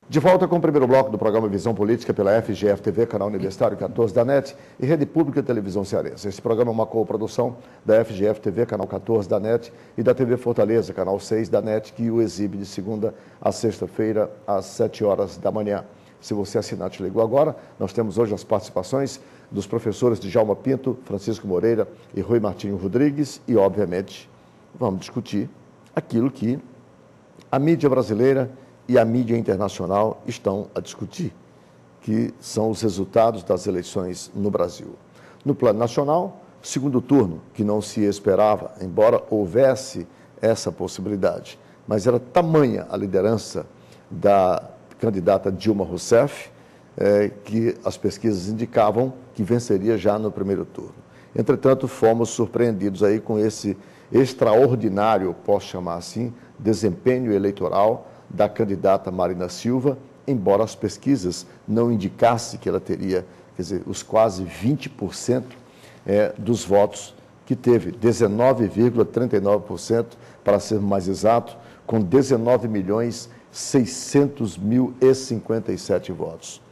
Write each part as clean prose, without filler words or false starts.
De volta com o primeiro bloco do programa Visão Política pela FGF-TV, canal Universitário 14 da NET e Rede Pública de Televisão Cearense. Esse programa é uma coprodução da FGF-TV, canal 14 da NET e da TV Fortaleza, canal 6 da NET, que o exibe de segunda a sexta-feira, às 7 horas da manhã. Se você assinar, te ligou agora. Nós temos hoje as participações dos professores Djalma Pinto, Francisco Moreira e Rui Martinho Rodrigues e, obviamente, vamos discutir aquilo que a mídia brasileira e a mídia internacional estão a discutir, que são os resultados das eleições no Brasil. No plano nacional, segundo turno, que não se esperava, embora houvesse essa possibilidade, mas era tamanha a liderança da candidata Dilma Rousseff, que as pesquisas indicavam que venceria já no primeiro turno. Entretanto, fomos surpreendidos aí com esse extraordinário, posso chamar assim, desempenho eleitoral da candidata Marina Silva, embora as pesquisas não indicassem que ela teria, quer dizer, os quase 20% dos votos que teve, 19,39%, para ser mais exato, com 19.600.057 votos.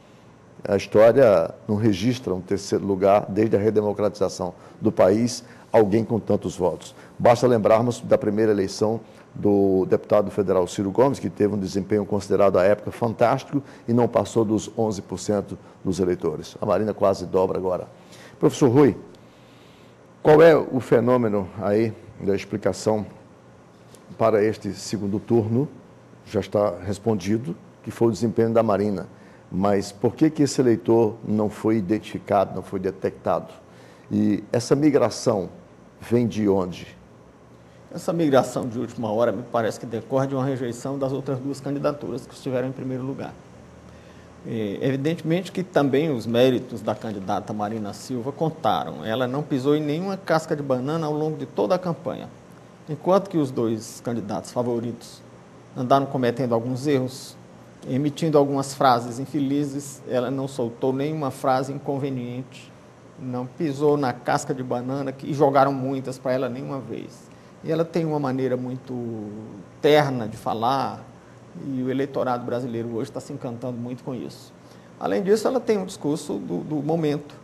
A história não registra um terceiro lugar desde a redemocratização do país, alguém com tantos votos. Basta lembrarmos da primeira eleição do deputado federal Ciro Gomes, que teve um desempenho considerado à época fantástico e não passou dos 11% dos eleitores. A Marina quase dobra agora. Professor Rui, qual é o fenômeno aí da explicação para este segundo turno? Já está respondido, que foi o desempenho da Marina. Mas por que esse eleitor não foi identificado, não foi detectado? E essa migração vem de onde? Essa migração de última hora me parece que decorre de uma rejeição das outras duas candidaturas que estiveram em primeiro lugar. Evidentemente que também os méritos da candidata Marina Silva contaram. Ela não pisou em nenhuma casca de banana ao longo de toda a campanha. Enquanto que os dois candidatos favoritos andaram cometendo alguns erros, emitindo algumas frases infelizes, ela não soltou nenhuma frase inconveniente, não pisou na casca de banana e jogaram muitas para ela nenhuma vez. E ela tem uma maneira muito terna de falar e o eleitorado brasileiro hoje está se encantando muito com isso. Além disso, ela tem um discurso do momento.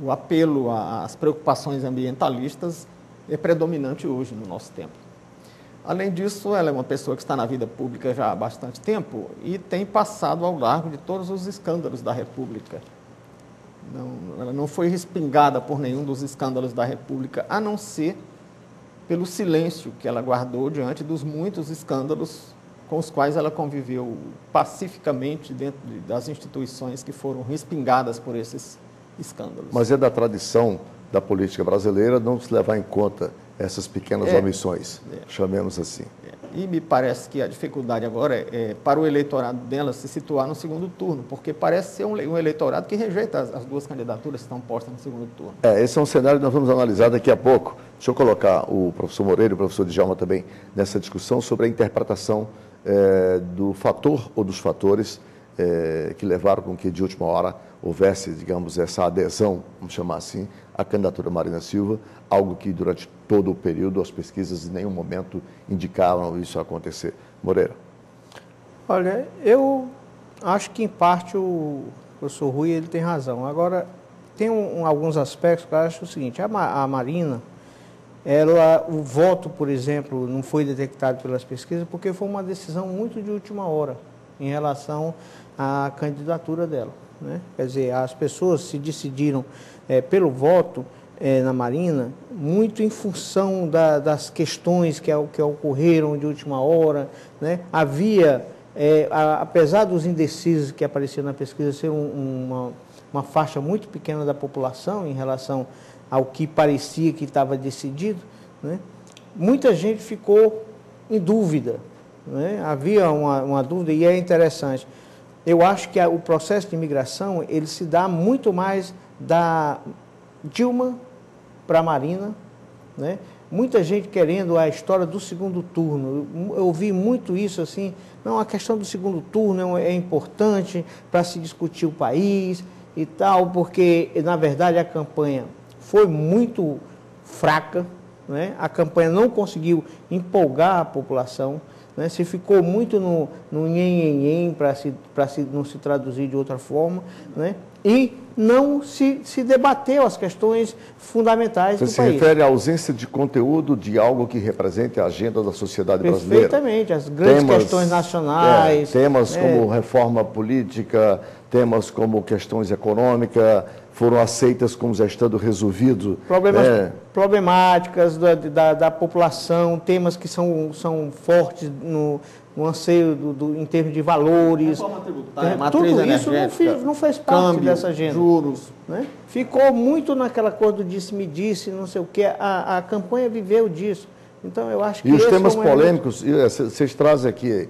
O apelo às preocupações ambientalistas é predominante hoje no nosso tempo. Além disso, ela é uma pessoa que está na vida pública já há bastante tempo e tem passado ao largo de todos os escândalos da República. Ela não foi respingada por nenhum dos escândalos da República, a não ser pelo silêncio que ela guardou diante dos muitos escândalos com os quais ela conviveu pacificamente dentro das instituições que foram respingadas por esses escândalos. Mas é da tradição da política brasileira não se levar em conta essas pequenas omissões, chamemos assim. E me parece que a dificuldade agora é para o eleitorado dela se situar no segundo turno, porque parece ser um eleitorado que rejeita as duas candidaturas que estão postas no segundo turno. Esse é um cenário que nós vamos analisar daqui a pouco. Deixa eu colocar o professor Moreira e o professor Djalma também nessa discussão sobre a interpretação do fator ou dos fatores que levaram com que de última hora houvesse, digamos, essa adesão, vamos chamar assim, à candidatura Marina Silva, algo que durante todo o período as pesquisas em nenhum momento indicavam isso acontecer. Moreira. Olha, eu acho que em parte o professor Rui ele tem razão. Agora, tem alguns aspectos que eu acho o seguinte, a Marina, o voto, por exemplo, não foi detectado pelas pesquisas porque foi uma decisão muito de última hora em relação à candidatura dela, né? Quer dizer, as pessoas se decidiram pelo voto na Marina muito em função das questões que ocorreram de última hora, né? Havia, apesar dos indecisos que apareciam na pesquisa ser uma faixa muito pequena da população em relação ao que parecia que estava decidido, né? Muita gente ficou em dúvida, né? Havia uma dúvida e é interessante. Eu acho que o processo de imigração ele se dá muito mais da Dilma para a Marina, né? Muita gente querendo a história do segundo turno. Eu ouvi muito isso assim, não, a questão do segundo turno é importante para se discutir o país e tal, porque, na verdade, a campanha foi muito fraca, né? A campanha não conseguiu empolgar a população, né? Se ficou muito no nhen para não se traduzir de outra forma, né? E não se debateu as questões fundamentais do país. Você se refere à ausência de conteúdo de algo que represente a agenda da sociedade brasileira? Perfeitamente, as grandes questões nacionais. Temas como reforma política, temas como questões econômicas, foram aceitas como já estando resolvidos. Problemáticas da população, temas que são fortes no anseio em termos de valores. Reforma tributária, tudo isso não fez parte dessa agenda. Juros. Né? Ficou muito naquela coisa do disse-me-disse, não sei o quê. A campanha viveu disso. Então, eu acho que... E os temas polêmicos, vocês trazem aqui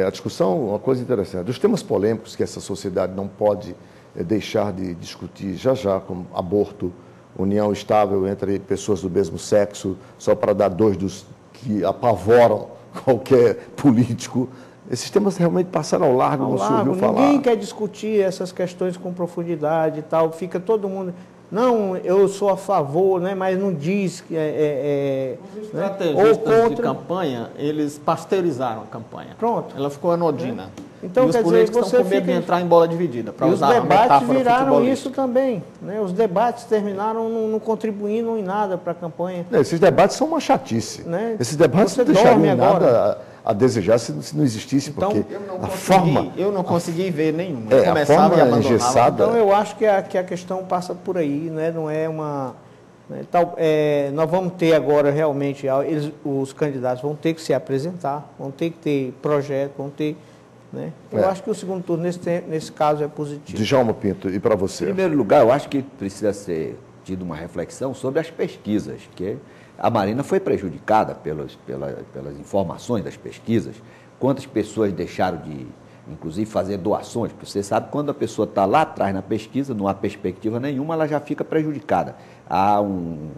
a discussão, uma coisa interessante. Os temas polêmicos que essa sociedade não pode deixar de discutir já, como aborto, união estável entre pessoas do mesmo sexo, só para dar dois dos que apavoram qualquer político. Esses temas realmente passaram ao largo, não se ouviu falar. Ninguém quer discutir essas questões com profundidade e tal, fica todo mundo... Não, eu sou a favor, né, mas não diz que Os estrategistas de campanha, eles pasteurizaram a campanha. Pronto. Ela ficou anodina. Então, e os políticos estão com medo de entrar em bola dividida, para usar a metáfora futebolística. Os debates viraram isso também. Né? Os debates terminaram não contribuindo em nada para a campanha. Esses debates são uma chatice. Né? Esses debates não deixariam nada a desejar se não existisse, então, porque eu não consegui ver nenhuma. A forma engessada. Então, eu acho que a questão passa por aí, né? Não é uma... Né? Nós vamos ter agora, realmente, os candidatos vão ter que se apresentar, vão ter que ter projeto, vão ter... Né? Eu acho que o segundo turno, nesse caso, é positivo. Djalma Pinto, e para você? Em primeiro lugar, eu acho que precisa ser tido uma reflexão sobre as pesquisas, que a Marina foi prejudicada pelas informações das pesquisas. Quantas pessoas deixaram de, inclusive, fazer doações? Porque você sabe, quando a pessoa está lá atrás na pesquisa, não há perspectiva nenhuma, ela já fica prejudicada. Há um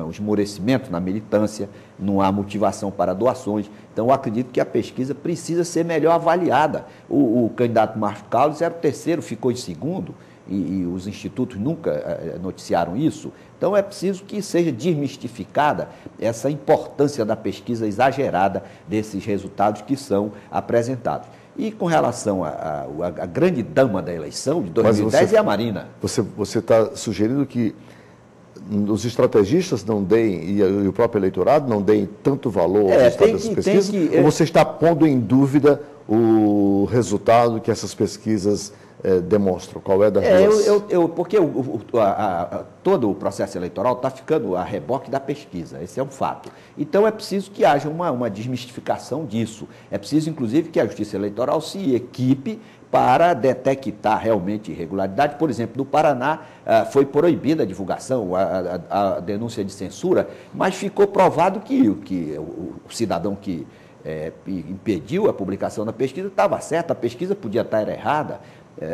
esmorecimento na militância, não há motivação para doações. Então, eu acredito que a pesquisa precisa ser melhor avaliada. O candidato Márcio Carlos era o terceiro, ficou em segundo, e os institutos nunca noticiaram isso. Então, é preciso que seja desmistificada essa importância da pesquisa exagerada desses resultados que são apresentados. E com relação à grande dama da eleição de 2010 é a Marina. Você está sugerindo que os estrategistas não deem, e o próprio eleitorado não deem tanto valor aos resultados dessas pesquisas? Ou você está pondo em dúvida o resultado que essas pesquisas demonstram? Qual é das duas? Porque todo o processo eleitoral está ficando a reboque da pesquisa, esse é um fato. Então é preciso que haja uma desmistificação disso. É preciso, inclusive, que a Justiça Eleitoral se equipe para detectar realmente irregularidade. Por exemplo, no Paraná foi proibida a divulgação, a denúncia de censura, mas ficou provado que o cidadão que impediu a publicação da pesquisa estava certo, a pesquisa podia estar errada.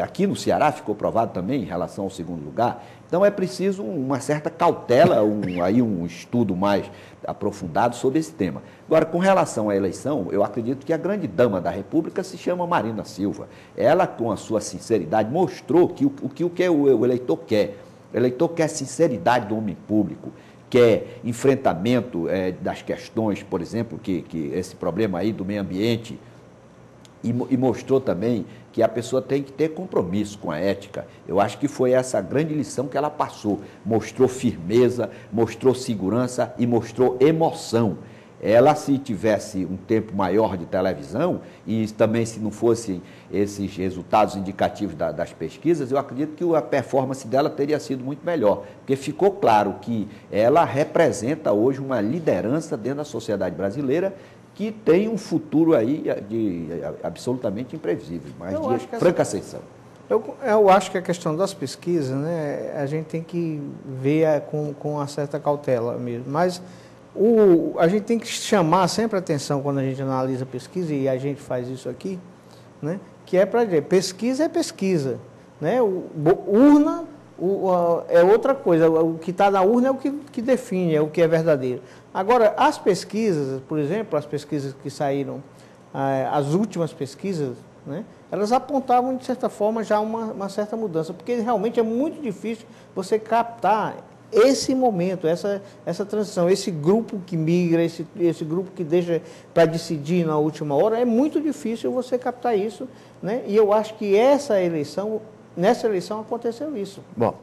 Aqui no Ceará ficou provado também em relação ao segundo lugar. Então é preciso uma certa cautela, um estudo mais aprofundado sobre esse tema. Agora, com relação à eleição, eu acredito que a grande dama da República se chama Marina Silva. Ela, com a sua sinceridade, mostrou que o que o eleitor quer. O eleitor quer sinceridade do homem público, quer enfrentamento das questões, por exemplo, que esse problema aí do meio ambiente, e mostrou também que a pessoa tem que ter compromisso com a ética. Eu acho que foi essa grande lição que ela passou. Mostrou firmeza, mostrou segurança e mostrou emoção. Ela, se tivesse um tempo maior de televisão, e também se não fossem esses resultados indicativos das pesquisas, eu acredito que a performance dela teria sido muito melhor, porque ficou claro que ela representa hoje uma liderança dentro da sociedade brasileira que tem um futuro aí absolutamente imprevisível, mas de franca ascensão. Eu acho que a questão das pesquisas, né, a gente tem que ver com uma certa cautela mesmo, mas a gente tem que chamar sempre a atenção quando a gente analisa a pesquisa, e a gente faz isso aqui, né, que é para dizer, pesquisa é pesquisa, né, urna é outra coisa, o que está na urna é o que define, é o que é verdadeiro. Agora, as pesquisas, por exemplo, as pesquisas que saíram, as últimas pesquisas, né, elas apontavam, de certa forma, já uma certa mudança, porque realmente é muito difícil você captar esse momento, essa transição, esse grupo que migra, esse grupo que deixa para decidir na última hora, é muito difícil você captar isso, né? E eu acho que nessa eleição aconteceu isso. Bom.